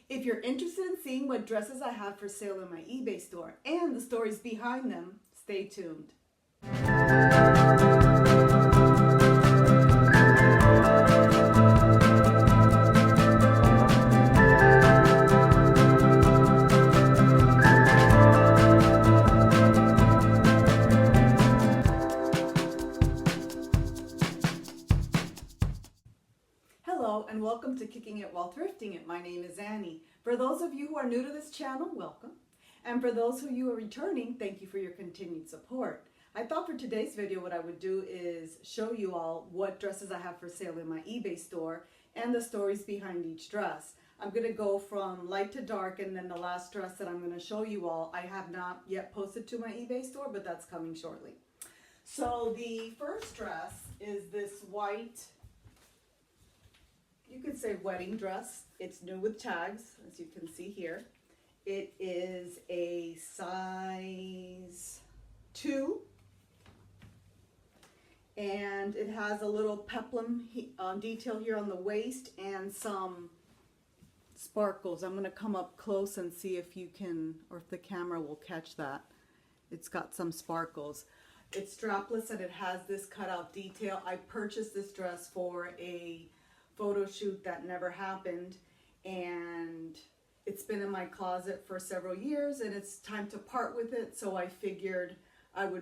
If you're interested in seeing what dresses I have for sale in my eBay store and the stories behind them, stay tuned. Hello and welcome to Kicking It While Thrifting It. My name is Annie. For those of you who are new to this channel, welcome. And for those of you who are returning, thank you for your continued support. I thought for today's video what I would do is show you all what dresses I have for sale in my eBay store and the stories behind each dress. I'm going to go from light to dark, and then the last dress that I'm going to show you all I have not yet posted to my eBay store, but that's coming shortly. So the first dress is this white, you could say wedding dress. It's new with tags, as you can see here. It is a size 2, and it has a little peplum detail here on the waist and some sparkles. I'm going to come up close and see if you can, or if the camera will catch that. It's got some sparkles. It's strapless and it has this cutout detail. I purchased this dress for a photo shoot that never happened, and it's been in my closet for several years and it's time to part with it, so I figured I would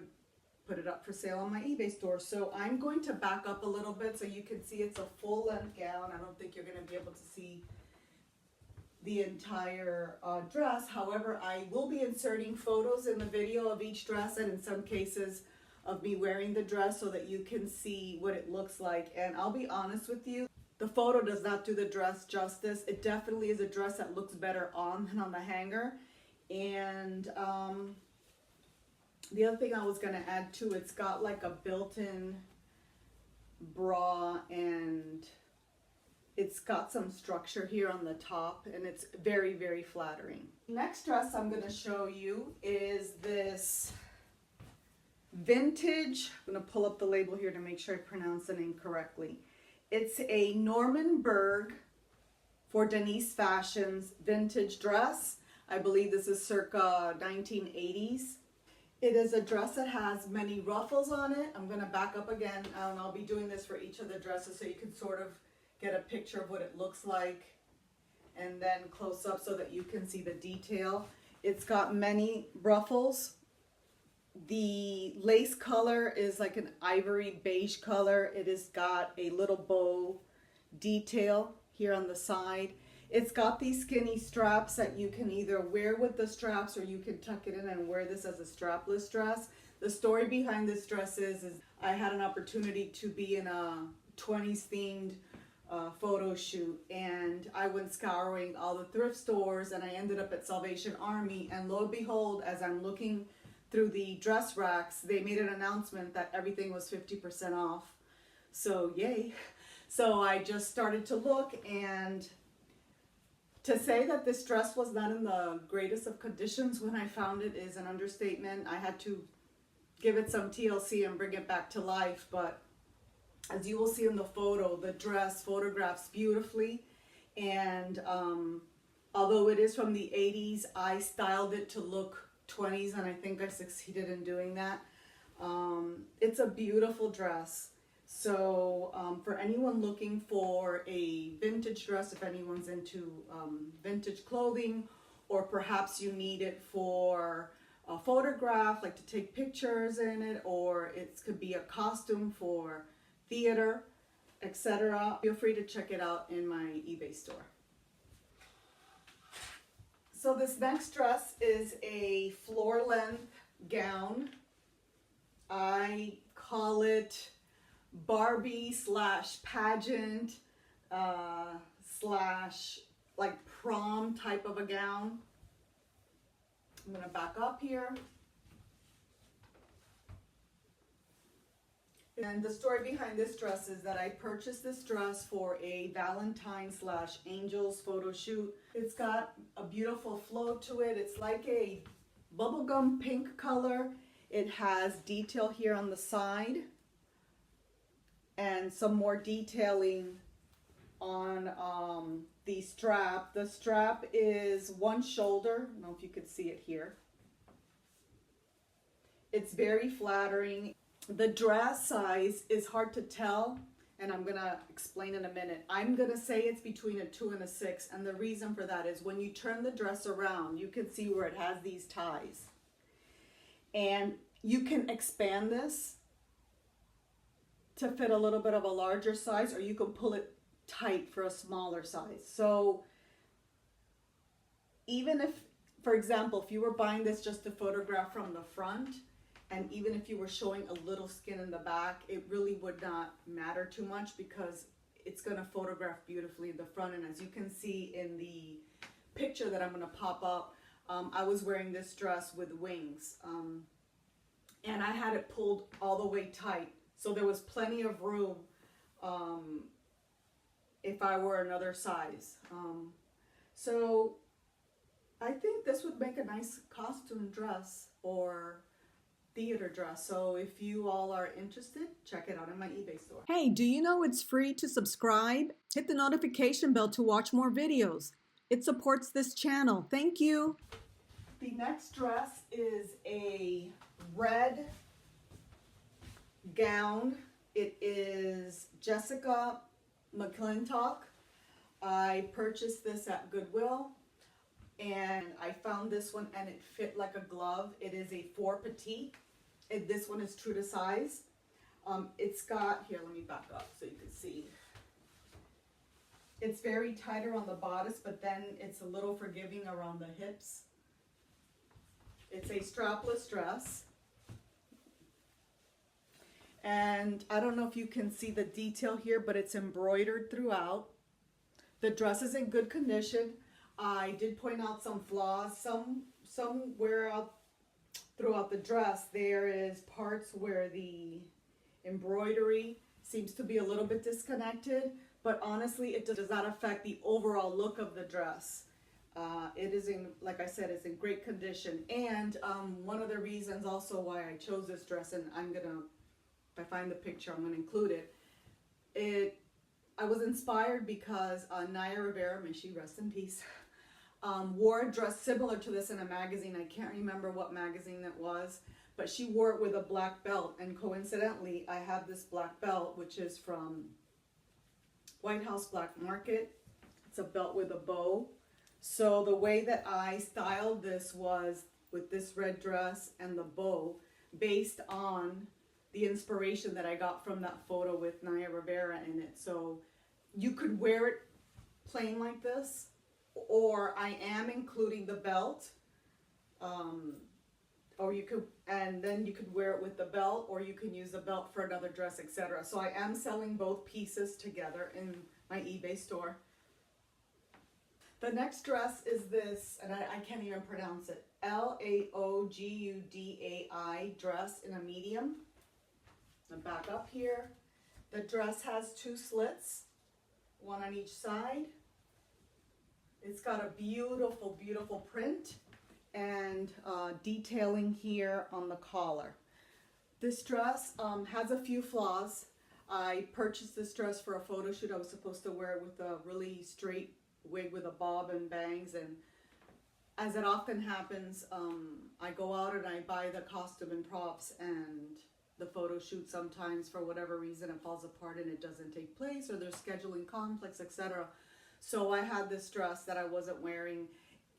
put it up for sale on my eBay store. So I'm going to back up a little bit so you can see it's a full length gown. I don't think you're going to be able to see the entire dress. However, I will be inserting photos in the video of each dress, and in some cases of me wearing the dress, so that you can see what it looks like. And I'll be honest with you, the photo does not do the dress justice. It definitely is a dress that looks better on than on the hanger. And the other thing I was going to add too, it's got like a built-in bra, and it's got some structure here on the top, and it's very, very flattering. Next dress I'm going to show you is this vintage, I'm going to pull up the label here to make sure I pronounce the name correctly. It's a Norman Berg for Denise Fashion's vintage dress. I believe this is circa 1980s. It is a dress that has many ruffles on it. I'm going to back up again, and I'll be doing this for each of the dresses so you can sort of get a picture of what it looks like, and then close up so that you can see the detail. It's got many ruffles. The lace color is like an ivory beige color. It has got a little bow detail here on the side. It's got these skinny straps that you can either wear with the straps, or you can tuck it in and wear this as a strapless dress. The story behind this dress is I had an opportunity to be in a 20s themed photo shoot, and I went scouring all the thrift stores, and I ended up at Salvation Army, and lo and behold, as I'm looking through the dress racks, they made an announcement that everything was 50% off. So yay. So I just started to look, and to say that this dress was not in the greatest of conditions when I found it is an understatement. I had to give it some TLC and bring it back to life, but as you will see in the photo, the dress photographs beautifully, and although it is from the 80s, I styled it to look 20s, and I think I succeeded in doing that. It's a beautiful dress. So for anyone looking for a vintage dress, if anyone's into vintage clothing, or perhaps you need it for a photograph, like to take pictures in it, or it could be a costume for theater, etc., feel free to check it out in my eBay store. So this next dress is a floor length gown. I call it Barbie slash pageant slash like prom type of a gown. I'm going to back up here. And the story behind this dress is that I purchased this dress for a Valentine slash Angels photo shoot. It's got a beautiful flow to it. It's like a bubblegum pink color. It has detail here on the side and some more detailing on the strap. The strap is one shoulder. I don't know if you could see it here. It's very flattering. The dress size is hard to tell, and I'm gonna explain in a minute. I'm gonna say it's between a 2 and a 6, and the reason for that is when you turn the dress around, you can see where it has these ties. And you can expand this to fit a little bit of a larger size, or you can pull it tight for a smaller size. So even if, for example, if you were buying this just to photograph from the front, and even if you were showing a little skin in the back, it really would not matter too much because it's going to photograph beautifully in the front. And as you can see in the picture that I'm going to pop up, I was wearing this dress with wings, and I had it pulled all the way tight. So there was plenty of room if I were another size. So I think this would make a nice costume dress or theater dress. So if you all are interested, check it out in my eBay store. Hey, do you know it's free to subscribe? Hit the notification bell to watch more videos. It supports this channel. Thank you. The next dress is a red gown. It is Jessica McClintock. I purchased this at Goodwill, and I found this one and it fit like a glove. It is a 4 petite. This one is true to size. It's got, here, let me back up so you can see. It's very tighter on the bodice, but then it's a little forgiving around the hips. It's a strapless dress. And I don't know if you can see the detail here, but it's embroidered throughout. The dress is in good condition. I did point out some flaws. Somewhere out throughout the dress, there is parts where the embroidery seems to be a little bit disconnected, but honestly, it does not affect the overall look of the dress. It is in, like I said, it's in great condition. And one of the reasons also why I chose this dress, and I'm gonna, if I find the picture, I'm gonna include it. I was inspired because Naya Rivera, may she rest in peace, wore a dress similar to this in a magazine. I can't remember what magazine it was, but she wore it with a black belt. And coincidentally, I have this black belt, which is from White House Black Market. It's a belt with a bow. So the way that I styled this was with this red dress and the bow, based on the inspiration that I got from that photo with Naya Rivera in it. So you could wear it plain like this, or I am including the belt, or you could, and then you could wear it with the belt, or you can use the belt for another dress, etc. So I am selling both pieces together in my eBay store. The next dress is this, and I can't even pronounce it, Laogoudai dress in a medium. And back up here, the dress has 2 slits, one on each side. It's got a beautiful, beautiful print and detailing here on the collar. This dress has a few flaws. I purchased this dress for a photo shoot. I was supposed to wear it with a really straight wig with a bob and bangs, and as it often happens, I go out and I buy the costume and props, and the photo shoot sometimes for whatever reason it falls apart and it doesn't take place, or there's scheduling conflicts, etc. So I had this dress that I wasn't wearing.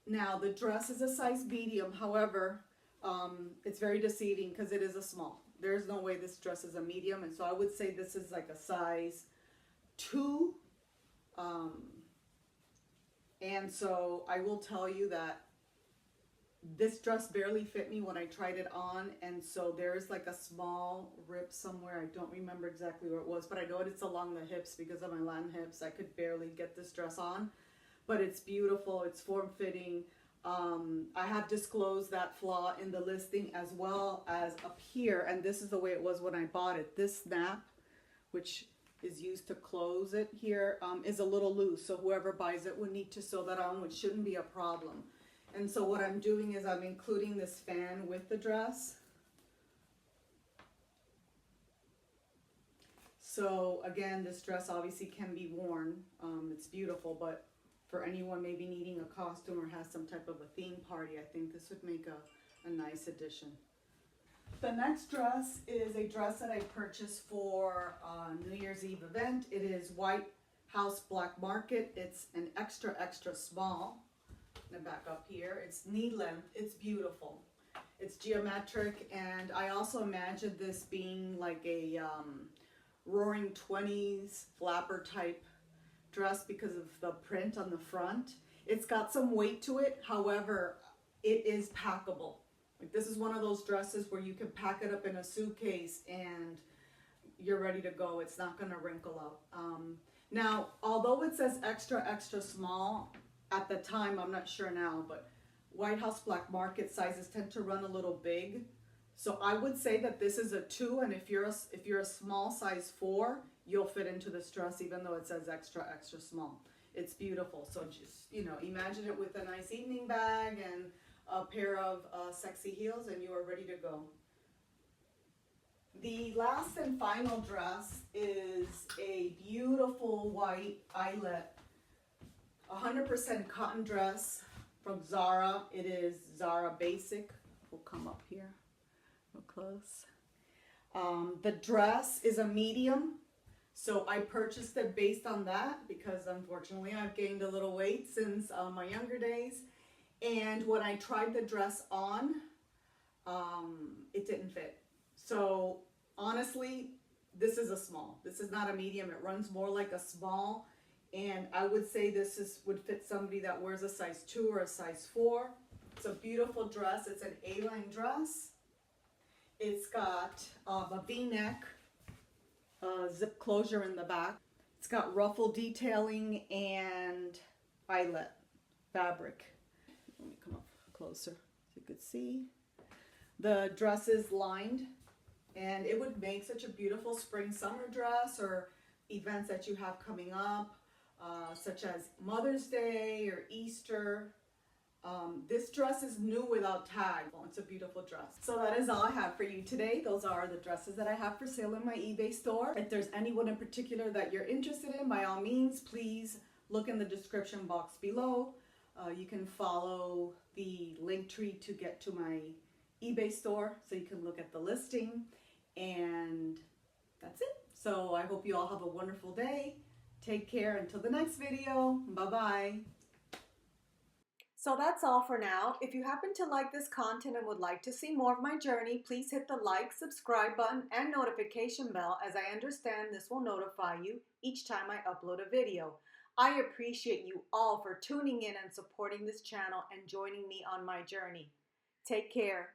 Now the dress is a size medium, however, it's very deceiving because it is a small. There's no way this dress is a medium, and so I would say this is like a size 2. And so I will tell you that this dress barely fit me when I tried it on, and so there's like a small rip somewhere. I don't remember exactly where it was, but I know it's along the hips because of my Latin hips. I could barely get this dress on, but it's beautiful. It's form-fitting. I have disclosed that flaw in the listing as well as up here, and this is the way it was when I bought it. This snap, which is used to close it here, is a little loose, so whoever buys it would need to sew that on, which shouldn't be a problem. And so what I'm doing is I'm including this fan with the dress. So again, this dress obviously can be worn. It's beautiful, but for anyone maybe needing a costume or has some type of a theme party. I think this would make a nice addition. The next dress is a dress that I purchased for a New Year's Eve event. It is White House Black Market. It's an extra small. I'm gonna back up here. It's knee length. It's beautiful. It's geometric, and I also imagined this being like a roaring 20s flapper type dress because of the print on the front. It's got some weight to it, however, it is packable. Like, this is one of those dresses where you can pack it up in a suitcase and you're ready to go. It's not gonna wrinkle up. Now, although it says extra small, at the time, I'm not sure now, but White House Black Market sizes tend to run a little big. So I would say that this is a 2, and if you're a small size 4, you'll fit into this dress even though it says extra small. It's beautiful. So just, you know, imagine it with a nice evening bag and a pair of sexy heels and you are ready to go. The last and final dress is a beautiful white eyelet, 100% cotton dress from Zara. It is Zara Basic. We'll come up here real close. The dress is a medium, so I purchased it based on that because unfortunately I've gained a little weight since my younger days. And when I tried the dress on, it didn't fit. So honestly, this is a small. This is not a medium. It runs more like a small. And I would say this would fit somebody that wears a size 2 or a size 4. It's a beautiful dress. It's an A-line dress. It's got a V-neck, zip closure in the back. It's got ruffle detailing and eyelet fabric. Let me come up closer so you could see. The dress is lined, and it would make such a beautiful spring-summer dress or events that you have coming up, such as Mother's Day or Easter. This dress is new without tag. It's a beautiful dress. So that is all I have for you today. Those are the dresses that I have for sale in my eBay store. If there's anyone in particular that you're interested in, by all means, please look in the description box below. You can follow the link tree to get to my eBay store so you can look at the listing. And that's it. So I hope you all have a wonderful day. Take care until the next video. Bye-bye. So that's all for now. If you happen to like this content and would like to see more of my journey, please hit the like, subscribe button, and notification bell, as I understand this will notify you each time I upload a video. I appreciate you all for tuning in and supporting this channel and joining me on my journey. Take care.